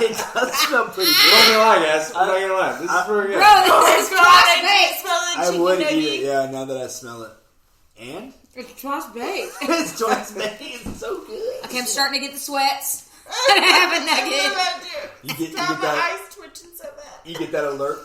It does smell pretty good. I'm not gonna lie, guys. I'm not gonna lie. This is pretty good. Bro, it's twice baked. I would eat it, yeah, now that I smell it. And? It's twice baked. It's twice baked. It's so good. Okay, I'm starting to get the sweats. I have a nugget. You get my that. eyes twitching so bad. You get that alert.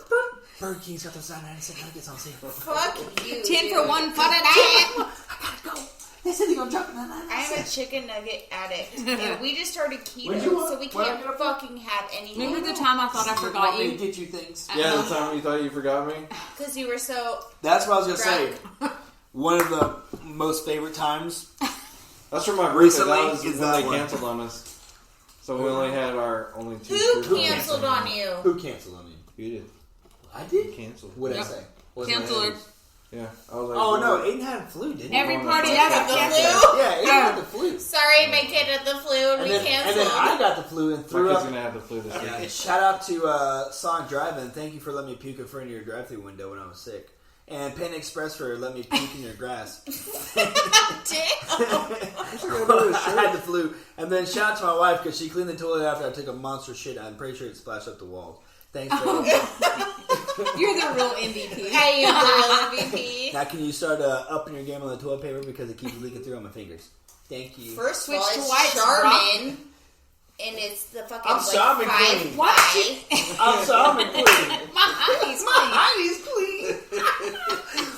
Burger King's got those 99-cent nuggets on sale. Fuck you. 10 for $1 for the day. I gotta go. They said they're gonna drop it on 99 I am a chicken nugget addict. And we just started keto, so we What? can't fucking have anything. Remember the time I thought I forgot me to you? get you things. Yeah, the time you thought you forgot me. Because you were so... That's what I was gonna drunk. say. One of the most favorite times. That's for my birthday. Recently, That was is when that they one. canceled on us. So we only had our only 2 Who fruit canceled on you? Who canceled on you? You did. I did. You canceled. What did Yep. I say? Canceler. Yeah. I was like, Oh no, Aiden had flu, didn't he? Every Oh, party no. has a The cancer. flu? Yeah, Aiden had the flu. Sorry, my kid had the flu and we And canceled. then I got the flu and My threw kid's up. gonna have the flu this Yeah, weekend. shout out to Sonic Drive-In. Thank you for letting me puke in front of your drive-thru window when I was sick. And Panda Express for letting me puke in your grass. Damn. I had the flu. And then shout out to my wife because she cleaned the toilet after I took a monster shit. I'm pretty sure it splashed up the walls. Thanks, baby. You're the real MVP. I am the real MVP. Now can you start upping your game on the toilet paper because it keeps leaking through on my fingers? Thank you. First of all, Switch to it's white, Charmin. And it's the fucking I'm Charmin five Queen. What? pie. I'm sorry, please. My honey's My clean. honey's clean.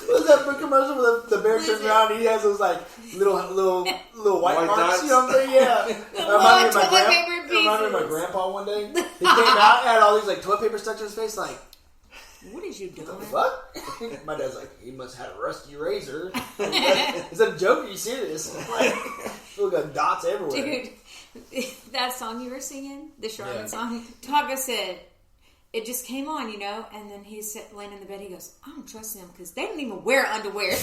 What's that big commercial where the bear turns around and he has those like little white White marks? dots? You know what I'm saying? Yeah. It reminded me of my grandpa one day. He came out and had all these like toilet paper stuck to his face. Like, What is you doing? what the fuck? My dad's like, he must have had a rusty razor. Is that a joke? Are you serious? Like, we got dots everywhere. Dude, that song you were singing, the Charlotte Yeah. song, Taco said, it just came on, you know, and then he's laying in the bed, he goes, I don't trust them because they don't even wear underwear.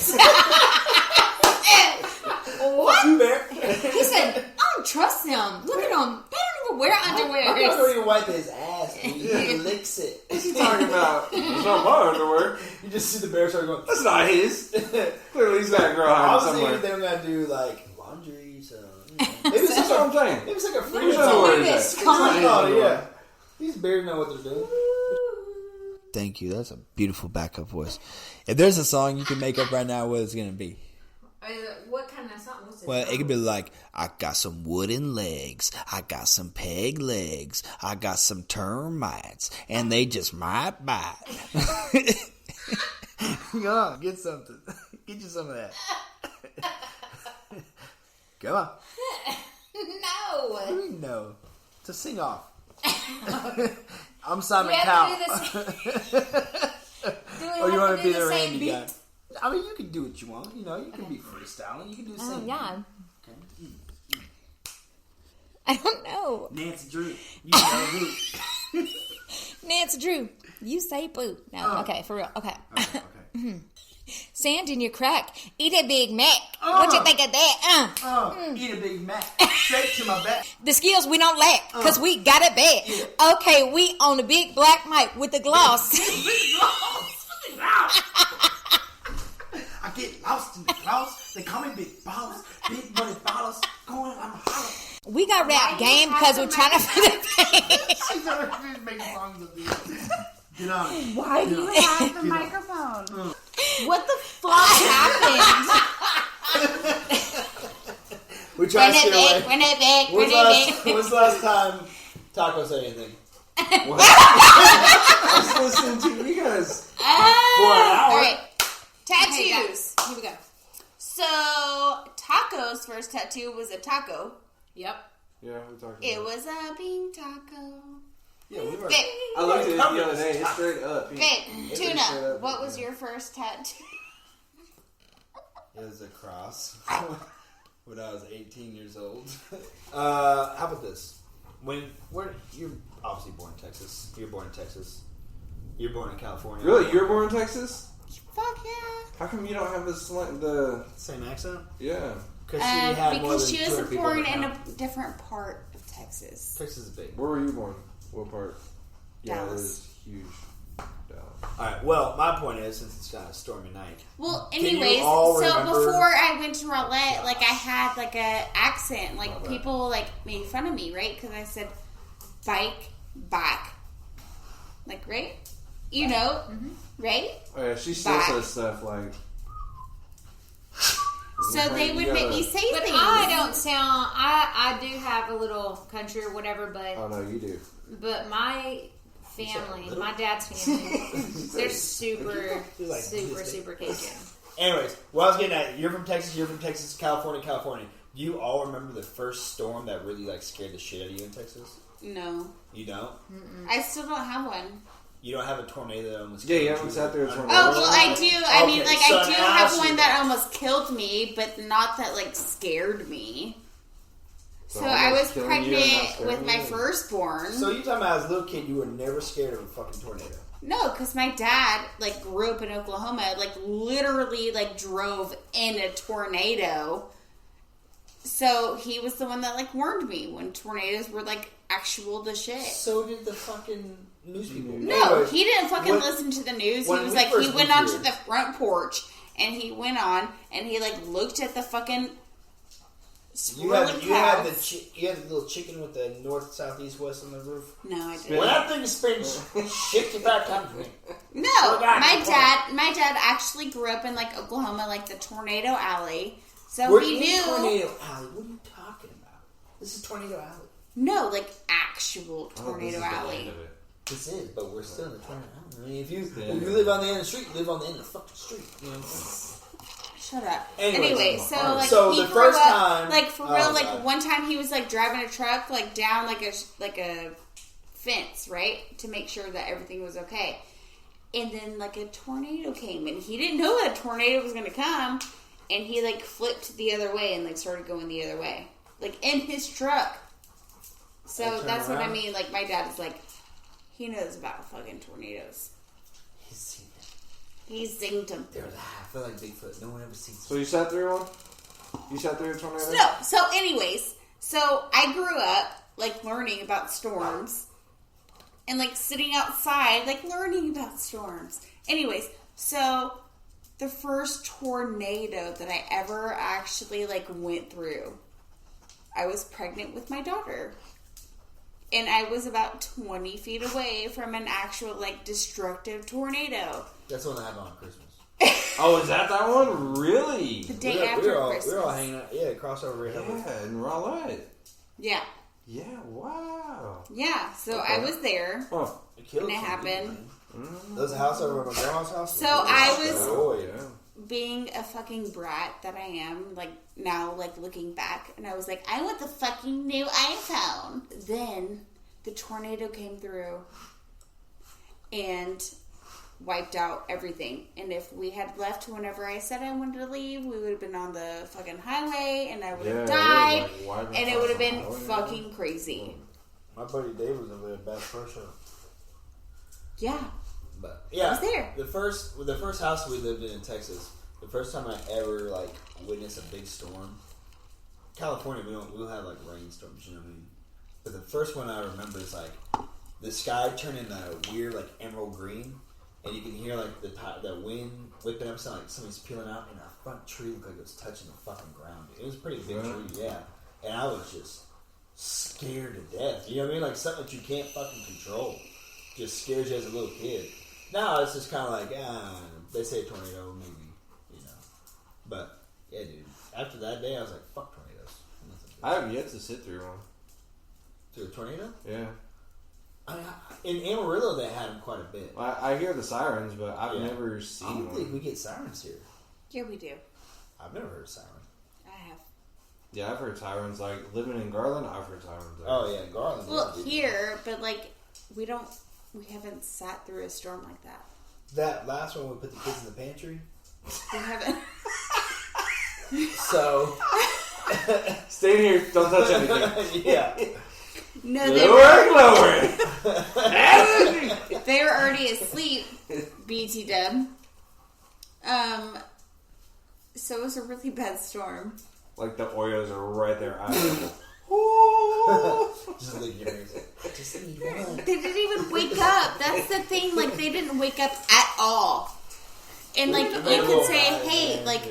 What? You bear? He said, I don't trust them. Look at them. They don't even wear My dad don't underwear. even wipe his ass. He licks it. What's he talking about? It's not my underwear. You just see the bear start going. That's not his. Clearly he's got a girl I hiding was somewhere. thinking they were gonna do like laundry, so maybe it's That's what I'm saying. maybe it's like a free Whose song. underwear Look at is this. that? Come It's not his Oh underwear. yeah, these bears know what they're doing. Thank you. That's a beautiful backup voice. If there's a song you can make up right now, what it's gonna be? What kind of song was it? Well, it could be like, I got some wooden legs, I got some peg legs, I got some termites, and they just might bite. Come on, get something. Get you some of that. Come on. No. What do you know? To sing off. I'm Simon We have Cowell. to do this. Or you want to be the Randy guy? I mean, you can do what you want. You know, you can be freestyling. You can do the same. Yeah. Okay. I don't know. Nancy Drew. You know who. Nancy Drew, you say boo. No, okay, for real. Okay. Okay. Sand in your crack. Eat a Big Mac. What you think of that? Eat a Big Mac. Straight to my back. The skills we don't lack, because we got it bad. Yeah. Okay, we on the big black mic with the gloss. I get lost in the clouds. They call me Big Balls. Big money bottles. Going, I'm a holler. We got rap game because we're trying to fit it. She's already making songs of these. Get on it. Why do you have the Get on. microphone? What the fuck happened? We try to steer away. Run it back. When's the last time Taco said anything? I was listening to you guys. For an hour. All right. Tattoos. Here we go. So, Taco's first tattoo was a taco. Yep. Yeah, we talked about It was a pink taco. Yeah, we were. Babe, I looked at it the other day. It's straight up. babe, It's straight Tuna, up. what was your first tattoo? It was a cross when I was 18 years old. How about this? You're obviously born in Texas. You're born in Texas. You're born in California. Really? You're born in Texas? Fuck yeah. How come you don't have the Same accent? Yeah. Because she had more Because than she 200 was people born in in the a different part of Texas. Texas is big. Where were you born? What part? Yeah, Dallas. it is huge. Dallas. Alright, well, my point is, since it's kind of a stormy night. Well, Can you anyways, all so remember- before I went to Roulette, like I had like a accent, like people like made fun of me, right? Because I said bike back. Like, right? You know, right? Oh, yeah, she still says stuff like... So they would make me say But things. I don't sound... I do have a little country or whatever, but... Oh, no, you do. But my family, my dad's family, they're super Cajun. Anyways, what I was getting at, you're from Texas, California. Do you all remember the first storm that really like scared the shit out of you in Texas? No. You don't? I still don't have one. You don't have a tornado that almost Yeah, killed you haven't sat there a tornado. Oh, well, I do. I mean, like, so I do now have I one see that almost killed me, but not that, like, scared me. So I was pregnant with my firstborn. So you talking about as a little kid, you were never scared of a fucking tornado? No, because my dad, like, grew up in Oklahoma, like, literally, like, drove in a tornado. So he was the one that, like, warned me when tornadoes were, like, actual the shit. So did the fucking news people. No, Anyways, he didn't fucking listen to the news. He was like, he went onto the front porch, and he went on, and he, like, looked at the fucking... You had the little chicken with the north, south, east, west on the roof? No, I didn't. When that thing spins, shift it back up to me. No, my dad actually grew up in, like, Oklahoma, like, the Tornado Alley. So We're he in knew... Tornado Alley. What are you talking about? This is Tornado Alley. No, like, actual Tornado Alley. This is, but we're still in the Tornado Alley. I mean, if you live on the end of the street, you live on the end of the fucking street. You know? Shut up. Anyways, Anyway, so like so he the grew first up, time, like for real, like God. one time he was like driving a truck like down like a fence, right, to make sure that everything was okay. And then like a tornado came, and he didn't know that a tornado was gonna come, and he like flipped the other way and like started going the other way, like in his truck. So that's what I mean. Like my dad is like, he knows about fucking tornadoes. He's seen them. He's seen them. They're alive. I feel like Bigfoot. No one ever sees them. So you sat through one? You sat through a tornado? No. So anyways, so I grew up like learning about storms and like sitting outside like learning about storms. Anyways, so the first tornado that I ever actually like went through, I was pregnant with my daughter. And I was about 20 feet away from an actual, like, destructive tornado. That's the one that happened on Christmas. Oh, is that one? Really? The day after Christmas. We were all hanging out. Yeah, crossover. Yeah, in Raleigh. Yeah. Yeah, wow. Yeah, so Okay. I was there. Huh. And it happened. There's a house over at my grandma's house. So I was Oh, yeah. being a fucking brat that I am, like, now, like, looking back. And I was like, I want the fucking new iPhone. Then the tornado came through and wiped out everything. And if we had left whenever I said I wanted to leave, we would have been on the fucking highway, and I would have died, and it would have been fucking crazy. My buddy Dave was over there, Bass Pro Shop. Yeah. But yeah, I was there. The first house we lived in Texas, the first time I ever like witnessed a big storm. California, we don't have like rainstorms, you know what I mean? But the first one I remember is like the sky turning a weird like emerald green, and you can hear like the wind whipping up, sound like somebody's peeling out, and our front tree looked like it was touching the fucking ground. It was a pretty big tree, yeah. And I was just scared to death. You know what I mean? Like something that you can't fucking control just scares you as a little kid. Now it's just kind of like, they say a tornado, maybe, you know. But, yeah, dude. After that day, I was like, fuck tornadoes. I have yet to sit through one. Through a tornado? Yeah. In Amarillo, they had them quite a bit. I hear the sirens, but I've never seen I don't one. think we get sirens here. Yeah, we do. I've never heard a siren. I have. Yeah, I've heard sirens. Like, living in Garland, I've heard sirens. Oh, yeah, Garland. Well, here, but like, we haven't sat through a storm like that. That last one, we put the kids in the pantry. We haven't. So. Stay here, don't touch anything. Yeah. No, Lower. they were already asleep, BT Dub. So it was a really bad storm. Like the Oreos are right there. Just leave your ears. Just need one. They didn't even wake up. That's the thing. Like, they didn't wake up at all. And, like, you could say, hey, like,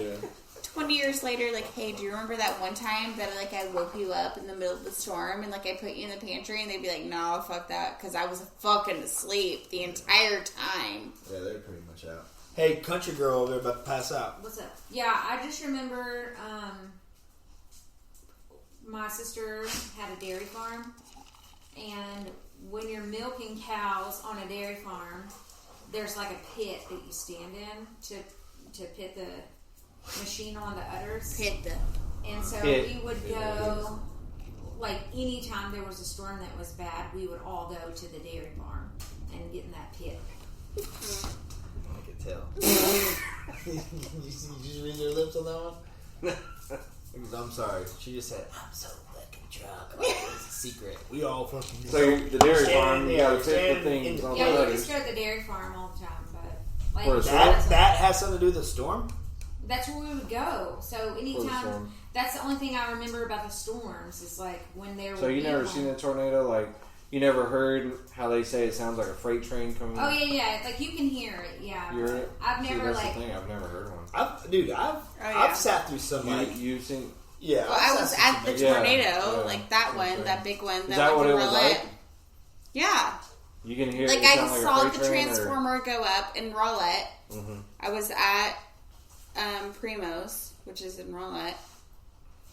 20 years later, like, hey, do you remember that one time that, like, I woke you up in the middle of the storm and, like, I put you in the pantry? And they'd be like, no, fuck that, because I was fucking asleep the entire time. Yeah, they're pretty much out. Hey, country girl over there about to pass out. What's up? Yeah, I just remember my sister had a dairy farm, and when you're milking cows on a dairy farm, there's like a pit that you stand in to pit the machine on the udders. And so we would go, like, anytime there was a storm that was bad, we would all go to the dairy farm and get in that pit. I could tell. you just read their lips on that one? I'm sorry. She just said, I'm so fucking drunk. It's a secret. We all fucking know. So the dairy farm, you gotta pick the things on the Yeah, we letters. just go to the dairy farm all the time, but For a like storm? That has something to do with the storm? that's where we would go. So anytime, storm. that's the only thing I remember about the storms is like when they were. So you never seen a tornado? Like, you never heard how they say it sounds like a freight train coming? Oh yeah. Like you can hear it. Yeah. You heard it? I've See, never that's like. the thing. I've never heard one. I've sat through some like You've seen? yeah. Well, I was at the Yeah, tornado, yeah. like that one, Okay. that big one. Is that what it was like? Yeah. You can hear Like, it I sound like saw a the freight train, transformer go up in Rowlett. Mm-hmm. I was at Primo's, which is in Rowlett.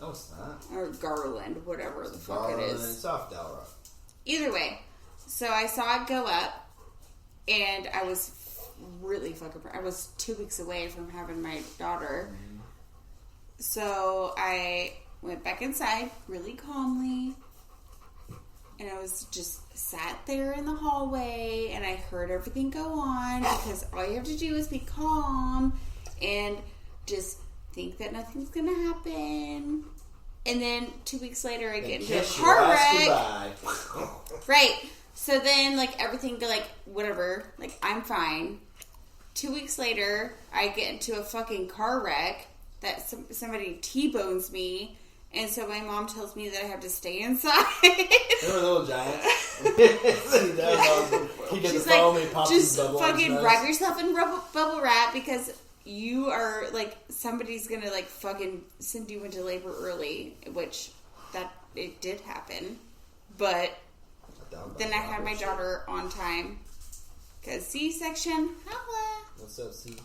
No, it's not. Or Garland, whatever the fuck it is. It's off Dalrock. Either way, so I saw it go up, and I was really fucking. I was 2 weeks away from having my daughter, so I went back inside really calmly, and I was just sat there in the hallway, and I heard everything go on because all you have to do is be calm and just think that nothing's gonna happen. And then 2 weeks later, I get into a car wreck. Right. So then, like, everything, like, whatever. Like, I'm fine. 2 weeks later, I get into a fucking car wreck that somebody T-bones me. And so my mom tells me that I have to stay inside. They were little giant. She's like, just fucking wrap yourself in bubble wrap because you are, like, somebody's gonna, like, fucking send you into labor early, which it did happen. But then I had my daughter on time. Because C-section, holla. What's up, C?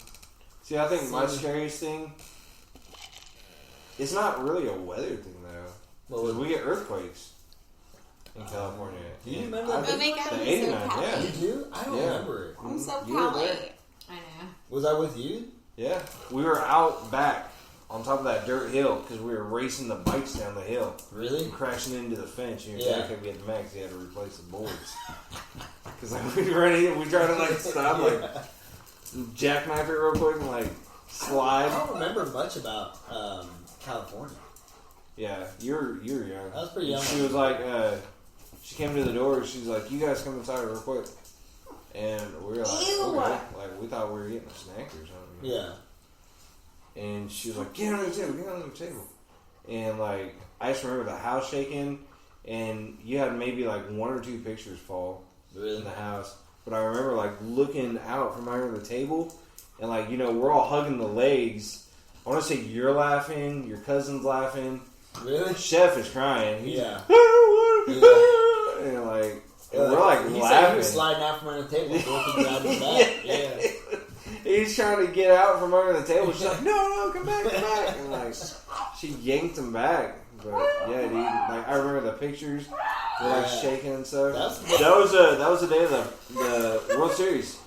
See, I think my scariest thing, it's not really a weather thing, though. Because we get earthquakes in California. Do you remember Oh my God, The I'm 89, so yeah. Cali. You do? I don't remember it. I'm so You were Cali. there. I know. Was I with you? Yeah. We were out back on top of that dirt hill because we were racing the bikes down the hill. Really? And crashing into the fence. Your Yeah. dad kept getting mad because he had to replace the boards. Because like, we tried to like stop, like jackknife it real quick and like slide. I don't remember much about California. Yeah, you're young. I was pretty young. She was like, she came to the door. She's like, "You guys come inside real quick." And we were like, Ew. "Okay." Like we thought we were getting a snack or something. Yeah. And she was like, "Get on the table, get on the table." And like, I just remember the house shaking, and you had maybe like one or two pictures fall in the house. But I remember like looking out from under the table, and like we're all hugging the legs. I want to say you're laughing, your cousin's laughing. Really? Chef is crying. He's, Yeah. and like, and we're like he laughing. said he was sliding out from under the table. Looking down his back. Yeah. He's trying to get out from under the table. She's like, no, come back. And like, she yanked him back. But yeah, dude, like I remember the pictures were like shaking and stuff. That was the day of the World Series.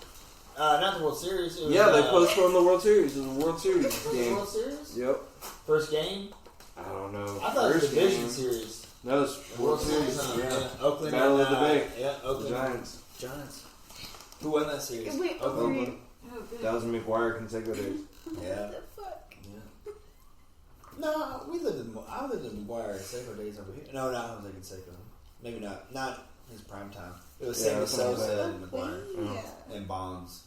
Not the World Series. It was, Yeah, they postponed the World Series. It was a World Series Was it the game. World Series? Yep. First game? I don't know. I thought it was First Division game. Series. No, it was World Series. Huh? Yeah. Oakland. Battle and, of the Bay. Yeah, The Oakland. Giants. Giants. Who won that series? Wait, Oakland. Oh, good. That was McGuire consecutive. Yeah. Yeah. No, I lived in McGuire several days over here. No, I was thinking Seiko. Maybe not. Not his prime time. It was Yeah, Sammy that's what I'm Sosa saying. and McGuire and Bonds.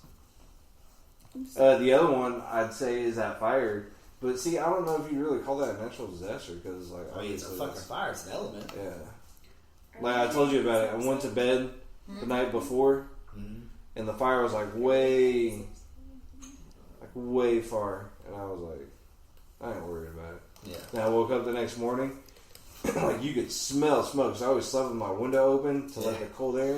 The other one I'd say is that fire. But see, I don't know if you really call that a natural disaster because, like, I mean, it's a obviously fucking fire. It's an element. Yeah. Like I told you about it. I went to bed the night before, and the fire was like way far, and I was like, I ain't worried about it. Yeah. Then I woke up the next morning, like you could smell smoke. So I always slept with my window open to let the cold air.